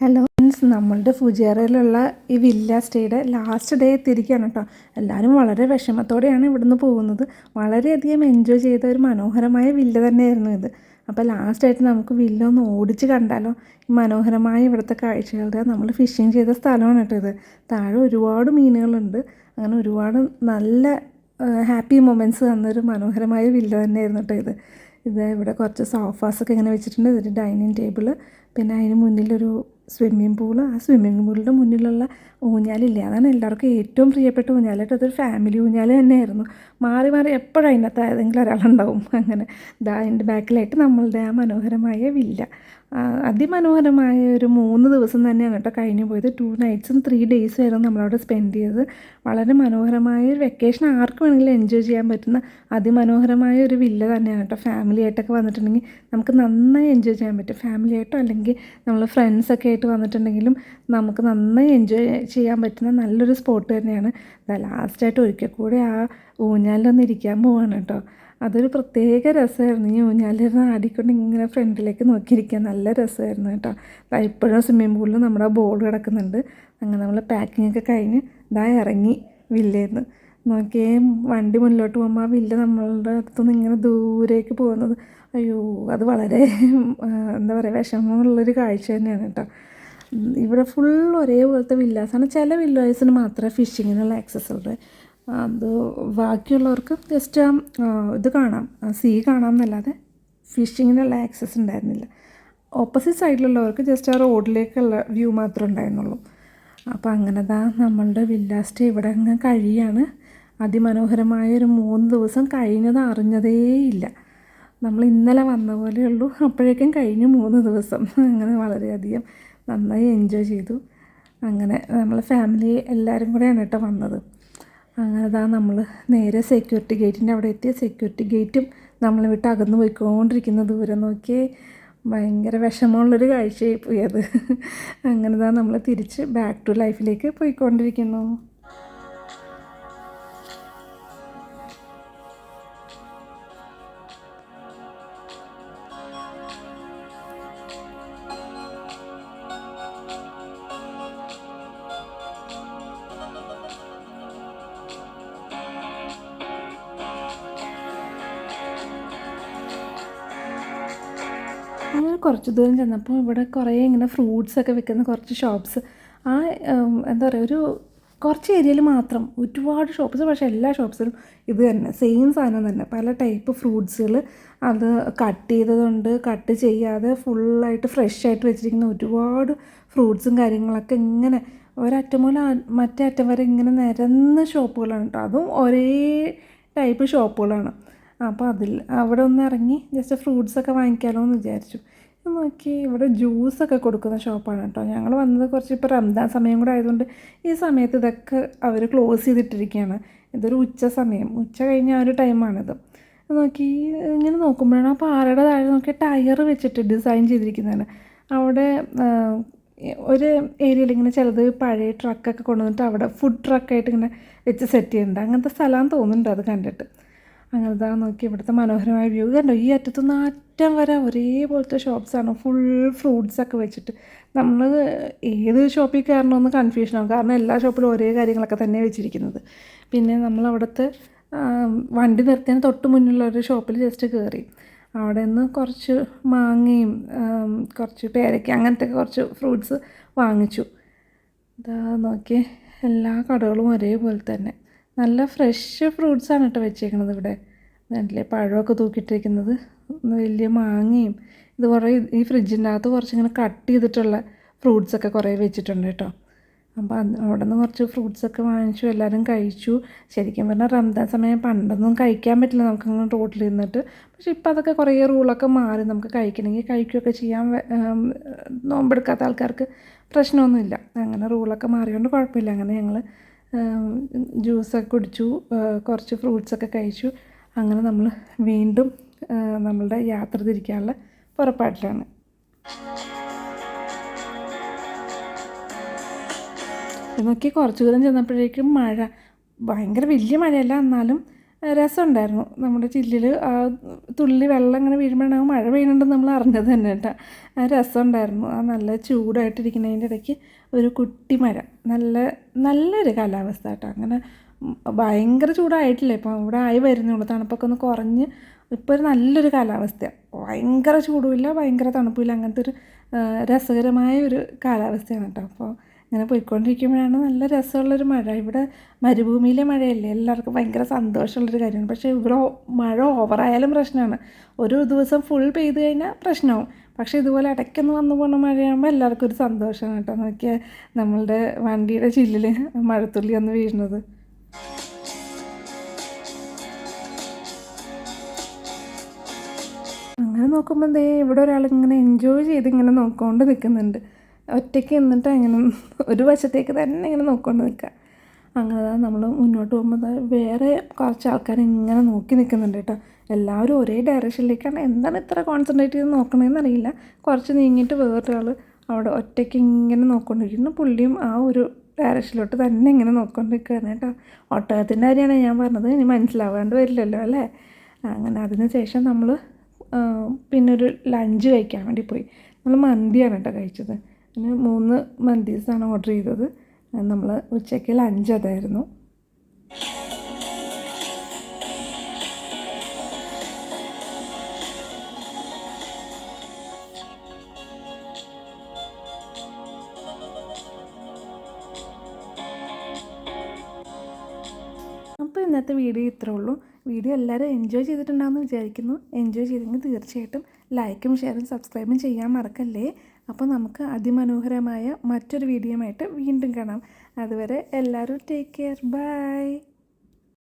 Hello friends, നമ്മളുടെ ഫുജിയറയിലുള്ള ഈ villa സ്റ്റേയുടെ last day എത്തിയിരിക്കുകയാണ് കേട്ടോ. എല്ലാവരും വളരെ വിഷമത്തോടെയാണ് ഇവിടുന്ന് പോകുന്നത്. വളരെയധികം എൻജോയ് ചെയ്ത ഒരു മനോഹരമായ വില്ല തന്നെയായിരുന്നു ഇത്. അപ്പോൾ ലാസ്റ്റായിട്ട് നമുക്ക് വില്ല ഒന്ന് ഓടിച്ച് കണ്ടാലോ. ഈ മനോഹരമായ ഇവിടുത്തെ കാഴ്ചകളുടെ നമ്മൾ ഫിഷിങ് ചെയ്ത സ്ഥലമാണ് കേട്ടോ ഇത്. താഴെ ഒരുപാട് മീനുകളുണ്ട്. അങ്ങനെ ഒരുപാട് നല്ല ഹാപ്പി മൊമെൻറ്റ്സ് തന്നൊരു മനോഹരമായ വില്ല തന്നെയായിരുന്നു കേട്ടോ ഇത്. ഇവിടെ കുറച്ച് സോഫാസൊക്കെ ഇങ്ങനെ വെച്ചിട്ടുണ്ട്. ഇതൊരു ഡൈനിങ് ടേബിള്, പിന്നെ അതിന് മുന്നിലൊരു സ്വിമ്മിംഗ് പൂള്. ആ സ്വിമ്മിംഗ് പൂളിൻ്റെ മുന്നിലുള്ള ഊഞ്ഞാലില്ലേ, അതാണ് എല്ലാവർക്കും ഏറ്റവും പ്രിയപ്പെട്ട ഊഞ്ഞാലായിട്ട്. അതൊരു ഫാമിലി ഊഞ്ഞാൽ തന്നെയായിരുന്നു. മാറി മാറി എപ്പോഴും അതിനകത്ത് ഏതെങ്കിലും ഒരാളുണ്ടാവും. അങ്ങനെ അതിൻ്റെ ബാക്കിലായിട്ട് നമ്മളുടെ ആ മനോഹരമായ വില്ല. അതിമനോഹരമായ ഒരു 3 ദിവസം തന്നെയാണ് കേട്ടോ കഴിഞ്ഞു പോയത്. 2 നൈറ്റ്സും 3 ഡേയ്സും ആയിരുന്നു നമ്മളവിടെ സ്പെൻഡ് ചെയ്തത്. വളരെ മനോഹരമായ ഒരു വെക്കേഷൻ ആർക്ക് വേണമെങ്കിലും എൻജോയ് ചെയ്യാൻ പറ്റുന്ന അതിമനോഹരമായ ഒരു വില്ല തന്നെയാണ് കേട്ടോ. ഫാമിലി ആയിട്ടൊക്കെ വന്നിട്ടുണ്ടെങ്കിൽ നമുക്ക് നന്നായി എൻജോയ് ചെയ്യാൻ പറ്റും. ഫാമിലി ആയിട്ടോ അല്ലെങ്കിൽ നമ്മൾ ഫ്രണ്ട്സൊക്കെ ആയിട്ട് വന്നിട്ടുണ്ടെങ്കിലും നമുക്ക് നന്നായി എൻജോയ് ചെയ്യാൻ പറ്റുന്ന നല്ലൊരു സ്പോട്ട് തന്നെയാണ്. ലാസ്റ്റായിട്ട് ഒരിക്കൽ കൂടി ആ ഊഞ്ഞാലിലൊന്ന് ഇരിക്കാൻ പോവാണ് കേട്ടോ. അതൊരു പ്രത്യേക രസമായിരുന്നു. ഈ ഊഞ്ഞാലിരുന്ന് ആടിക്കൊണ്ട് ഇങ്ങനെ ഫ്രണ്ടിലേക്ക് നോക്കിയിരിക്കാൻ നല്ല രസമായിരുന്നു കേട്ടോ. ഇപ്പോഴും സ്വിമ്മിംഗ് പൂളിൽ നമ്മുടെ ബോൾ കിടക്കുന്നുണ്ട്. അങ്ങനെ നമ്മൾ പാക്കിങ്ങൊക്കെ കഴിഞ്ഞ് ഇറങ്ങി വില്ലേന്ന് നോക്കിയേ. വണ്ടി മുന്നിലോട്ട് പോകുമ്പോൾ ആ വില്ല നമ്മളുടെ അടുത്തുനിന്ന് ഇങ്ങനെ ദൂരേക്ക് പോകുന്നത്, അയ്യോ അത് വളരെ എന്താ പറയുക, വിഷമമുള്ളൊരു കാഴ്ച തന്നെയാണ് കേട്ടോ. ഇവിടെ ഫുൾ ഒരേപോലത്തെ വില്ലാസാണ്. ചില വില്ലേഴ്സിന് മാത്രമേ ഫിഷിങ്ങിനുള്ള ആക്സസ് ഉള്ളൂ. അത് ബാക്കിയുള്ളവർക്ക് ജസ്റ്റ് ഇത് കാണാം, സീ കാണാം എന്നല്ലാതെ ഫിഷിങ്ങിനുള്ള ആക്സസ് ഉണ്ടായിരുന്നില്ല. ഓപ്പോസിറ്റ് സൈഡിലുള്ളവർക്ക് ജസ്റ്റ് ആ റോഡിലേക്കുള്ള വ്യൂ മാത്രമേ ഉണ്ടായിരുന്നുള്ളൂ. അപ്പോൾ അങ്ങനെ നമ്മളുടെ വില്ല സ്റ്റേ ഇവിടെ അങ്ങ് കഴിയാണ്. അതിമനോഹരമായ ഒരു 3 ദിവസം കഴിഞ്ഞത് അറിഞ്ഞതേയില്ല. നമ്മൾ ഇന്നലെ വന്ന പോലെയുള്ളൂ, അപ്പോഴേക്കും കഴിഞ്ഞു 3 ദിവസം. അങ്ങനെ വളരെയധികം നന്നായി എൻജോയ് ചെയ്തു. അങ്ങനെ നമ്മൾ ഫാമിലി എല്ലാവരും കൂടെയാണ് കേട്ടോ വന്നത്. അങ്ങനെ നമ്മൾ നേരെ സെക്യൂരിറ്റി ഗേറ്റിൻ്റെ അവിടെ എത്തിയ. സെക്യൂരിറ്റി ഗേറ്റും നമ്മളെ വിട്ട് അകന്ന് പോയിക്കൊണ്ടിരിക്കുന്ന ദൂരം നോക്കിയേ. ഭയങ്കര വിഷമമുള്ളൊരു കാഴ്ചയായി പോയി അത്. അങ്ങനെ നമ്മൾ തിരിച്ച് ബാക്ക് ടു ലൈഫിലേക്ക് പോയിക്കൊണ്ടിരിക്കുന്നു. അങ്ങനെ കുറച്ച് ദൂരം ചെന്നപ്പോൾ ഇവിടെ കുറേ ഇങ്ങനെ ഫ്രൂട്ട്സൊക്കെ വിൽക്കുന്ന കുറച്ച് ഷോപ്സ്. എന്താ പറയുക, ഒരു കുറച്ച് ഏരിയയിൽ മാത്രം ഒരുപാട് ഷോപ്പ്സ്. പക്ഷേ എല്ലാ ഷോപ്സിലും ഇത് തന്നെ, സെയിം സാധനം തന്നെ. പല ടൈപ്പ് ഫ്രൂട്ട്സുകൾ, അത് കട്ട് ചെയ്തതുണ്ട്, കട്ട് ചെയ്യാതെ ഫുള്ളായിട്ട് ഫ്രഷ് ആയിട്ട് വെച്ചിരിക്കുന്ന ഒരുപാട് ഫ്രൂട്ട്സും കാര്യങ്ങളൊക്കെ ഇങ്ങനെ ഒരറ്റം മുതൽ മറ്റേ അറ്റം വരെ ഇങ്ങനെ നിരന്ന ഷോപ്പുകളാണ് കേട്ടോ. അതും ഒരേ ടൈപ്പ് ഷോപ്പുകളാണ്. അപ്പോൾ അവിടെ ഒന്ന് ഇറങ്ങി ജസ്റ്റ് ഫ്രൂട്ട്സൊക്കെ വാങ്ങിക്കാമല്ലോ എന്ന് വിചാരിച്ചു. നോക്കി ഇവിടെ ജ്യൂസൊക്കെ കൊടുക്കുന്ന ഷോപ്പാണ് കേട്ടോ. ഞങ്ങൾ വന്നത് കുറച്ച് ഇപ്പോൾ റംദാൻ സമയം കൂടെ ആയതുകൊണ്ട് ഈ സമയത്ത് ഇതൊക്കെ അവർ ക്ലോസ് ചെയ്തിട്ടിരിക്കുകയാണ്. ഇതൊരു ഉച്ച സമയം, ഉച്ച കഴിഞ്ഞ ആ ഒരു ടൈമാണിത്. നോക്കി ഇങ്ങനെ നോക്കുമ്പോഴാണ് ആ പാറയുടെ താഴെ നോക്കി ടയർ വെച്ചിട്ട് ഡിസൈൻ ചെയ്തിരിക്കുന്നതാണ്. അവിടെ ഒരു ഏരിയയിൽ ഇങ്ങനെ ചിലത് പഴയ ട്രക്കൊക്കെ കൊണ്ടുവന്നിട്ട് അവിടെ ഫുഡ് ട്രക്കായിട്ട് ഇങ്ങനെ വെച്ച് സെറ്റ് ചെയ്യുന്നുണ്ട്. അങ്ങനത്തെ സ്ഥലമാണെന്ന് തോന്നുന്നുണ്ട് അത് കണ്ടിട്ട്. അങ്ങനെ നോക്കി ഇവിടുത്തെ മനോഹരമായ വ്യൂ കണ്ടോ. ഈ അറ്റത്തുനിന്ന് അറ്റം വരെ ഒരേപോലത്തെ ഷോപ്സാണ്, ഫുൾ ഫ്രൂട്ട്സൊക്കെ വെച്ചിട്ട്. നമ്മൾ ഏത് ഷോപ്പിൽ കയറണമെന്ന് കൺഫ്യൂഷനാകും, കാരണം എല്ലാ ഷോപ്പിലും ഒരേ കാര്യങ്ങളൊക്കെ തന്നെ വെച്ചിരിക്കുന്നത്. പിന്നെ നമ്മളവിടുത്തെ വണ്ടി നിർത്തിയതിന് തൊട്ട് മുന്നിലുള്ള ഒരു ഷോപ്പിൽ ജസ്റ്റ് കയറി. അവിടെ നിന്ന് കുറച്ച് മാങ്ങയും കുറച്ച് പേരയ്ക്ക അങ്ങനത്തെ കുറച്ച് ഫ്രൂട്ട്സ് വാങ്ങിച്ചു. നോക്കിയേ, എല്ലാ കടകളും ഒരേപോലെ തന്നെ നല്ല ഫ്രഷ് ഫ്രൂട്ട്സാണ് കേട്ടോ വെച്ചേക്കണത്. ഇവിടെ നല്ല പഴമൊക്കെ തൂക്കിയിട്ടിരിക്കുന്നത്, വലിയ മാങ്ങയും ഇത് കുറേ ഈ ഫ്രിഡ്ജിൻ്റെ അകത്ത് കുറച്ചിങ്ങനെ കട്ട് ചെയ്തിട്ടുള്ള ഫ്രൂട്ട്സൊക്കെ കുറേ വെച്ചിട്ടുണ്ട് കേട്ടോ. അപ്പോൾ അവിടെ നിന്ന് കുറച്ച് ഫ്രൂട്ട്സൊക്കെ വാങ്ങിച്ചു, എല്ലാവരും കഴിച്ചു. ശരിക്കും പറഞ്ഞാൽ റംദാൻ സമയം പണ്ടൊന്നും കഴിക്കാൻ പറ്റില്ല നമുക്കങ്ങനെ റോട്ടിൽ നിന്നിട്ട്. പക്ഷേ ഇപ്പോൾ അതൊക്കെ കുറേ റൂളൊക്കെ മാറി. നമുക്ക് കഴിക്കണമെങ്കിൽ കഴിക്കുകയൊക്കെ ചെയ്യാൻ, നോമ്പെടുക്കാത്ത ആൾക്കാർക്ക് പ്രശ്നമൊന്നുമില്ല. അങ്ങനെ റൂളൊക്കെ മാറിയോണ്ട് കുഴപ്പമില്ല. അങ്ങനെ ഞങ്ങൾ ജ്യൂസൊക്കെ കുടിച്ചു, കുറച്ച് ഫ്രൂട്ട്സൊക്കെ കഴിച്ചു. അങ്ങനെ നമ്മൾ വീണ്ടും നമ്മളുടെ യാത്ര തിരിക്കാനുള്ള പുറപ്പാട്ടിലാണ്. നോക്കി കുറച്ച് ദൂരം ചെന്നപ്പോഴേക്കും മഴ, ഭയങ്കര വലിയ മഴയല്ല എന്നാലും രസമുണ്ടായിരുന്നു. നമ്മുടെ ചില്ലിൽ ആ തുള്ളി വെള്ളം ഇങ്ങനെ വീഴുമ്പോഴാണ് മഴ പെയ്യുന്നുണ്ടെന്ന് നമ്മൾ അറിഞ്ഞത് തന്നെ കേട്ടോ. ആ രസമുണ്ടായിരുന്നു. ആ നല്ല ചൂടായിട്ടിരിക്കുന്നതിൻ്റെ ഇടയ്ക്ക് ഒരു കുട്ടി മഴ, നല്ലൊരു കാലാവസ്ഥ കേട്ടോ. അങ്ങനെ ഭയങ്കര ചൂടായിട്ടില്ല, ഇപ്പം ഇവിടെ ആയി വരുന്നുള്ളൂ. തണുപ്പൊക്കെ ഒന്ന് കുറഞ്ഞ് ഇപ്പോൾ ഒരു നല്ലൊരു കാലാവസ്ഥയാണ്. ഭയങ്കര ചൂടുമില്ല, ഭയങ്കര തണുപ്പില്ല, അങ്ങനത്തെ ഒരു രസകരമായ ഒരു കാലാവസ്ഥയാണ് കേട്ടോ. അപ്പോൾ ഇങ്ങനെ പോയിക്കൊണ്ടിരിക്കുമ്പോഴാണ് നല്ല രസമുള്ളൊരു മഴ. ഇവിടെ മരുഭൂമിയിലെ മഴയല്ലേ, എല്ലാവർക്കും ഭയങ്കര സന്തോഷമുള്ളൊരു കാര്യമാണ്. പക്ഷേ ഇവിടെ മഴ ഓവറായാലും പ്രശ്നമാണ്. ഒരു ദിവസം ഫുൾ പെയ്ത് കഴിഞ്ഞാൽ പ്രശ്നമാവും. പക്ഷേ ഇതുപോലെ ഇടയ്ക്കൊന്ന് വന്നു പോകുന്ന മഴയാകുമ്പോൾ എല്ലാവർക്കും ഒരു സന്തോഷമാണ് കേട്ടോ. നോക്കിയാൽ നമ്മളുടെ വണ്ടിയുടെ ചില്ലിൽ മഴത്തുള്ളി ഒന്ന് വീഴുന്നത്. അങ്ങനെ നോക്കുമ്പോൾ ദേ ഇവിടെ ഒരാളിങ്ങനെ എൻജോയ് ചെയ്ത് ഇങ്ങനെ നോക്കിക്കൊണ്ട് നിൽക്കുന്നുണ്ട്. ഒറ്റയ്ക്ക് നിന്നിട്ട് അങ്ങനെ ഒരു വശത്തേക്ക് തന്നെ ഇങ്ങനെ നോക്കിക്കൊണ്ട് നിൽക്കുക. അങ്ങനെ നമ്മൾ മുന്നോട്ട് പോകുമ്പോൾ വേറെ കുറച്ച് ആൾക്കാർ ഇങ്ങനെ നോക്കി നിൽക്കുന്നുണ്ട് കേട്ടോ. എല്ലാവരും ഒരേ ഡയറക്ഷനിലേക്കാണ്. എന്താണ് ഇത്ര കോൺസെൻട്രേറ്റ് ചെയ്ത് നോക്കണമെന്ന് അറിയില്ല. കുറച്ച് നീങ്ങിയിട്ട് വേറൊരാൾ അവിടെ ഒറ്റയ്ക്ക് ഇങ്ങനെ നോക്കിക്കൊണ്ടിരിക്കുന്നു. പുള്ളിയും ആ ഒരു ഡയറക്ഷനിലോട്ട് തന്നെ ഇങ്ങനെ നോക്കിക്കൊണ്ടിരിക്കുകയാണ് കേട്ടോ. ഒട്ടകത്തിൻ്റെ കാര്യമാണ് ഞാൻ പറഞ്ഞത്. ഇനി മനസ്സിലാവാണ്ട് വരില്ലല്ലോ അല്ലേ. അങ്ങനെ അതിന് ശേഷം നമ്മൾ പിന്നെ ഒരു ലഞ്ച് കഴിക്കാൻ വേണ്ടി പോയി. നമ്മൾ മന്തിയാണ് കേട്ടോ കഴിച്ചത്. പിന്നെ 3 മന്തീസാണ് ഓർഡർ ചെയ്തത്. നമ്മൾ ഉച്ചയ്ക്ക് ലഞ്ച് അതായിരുന്നു. അപ്പോൾ ഇന്നത്തെ വീഡിയോ ഇത്രേ ഉള്ളൂ. വീഡിയോ എല്ലാവരും എൻജോയ് ചെയ്തിട്ടുണ്ടാകുമെന്ന് വിചാരിക്കുന്നു. എൻജോയ് ചെയ്തെങ്കിൽ തീർച്ചയായിട്ടും ലൈക്കും ഷെയറും സബ്സ്ക്രൈബും ചെയ്യാൻ മറക്കല്ലേ. അപ്പോൾ നമുക്ക് അതിമനോഹരമായ മറ്റൊരു വീഡിയോയുമായിട്ട് വീണ്ടും കാണാം. അതുവരെ എല്ലാവരും ടേക്ക് കെയർ, ബൈ.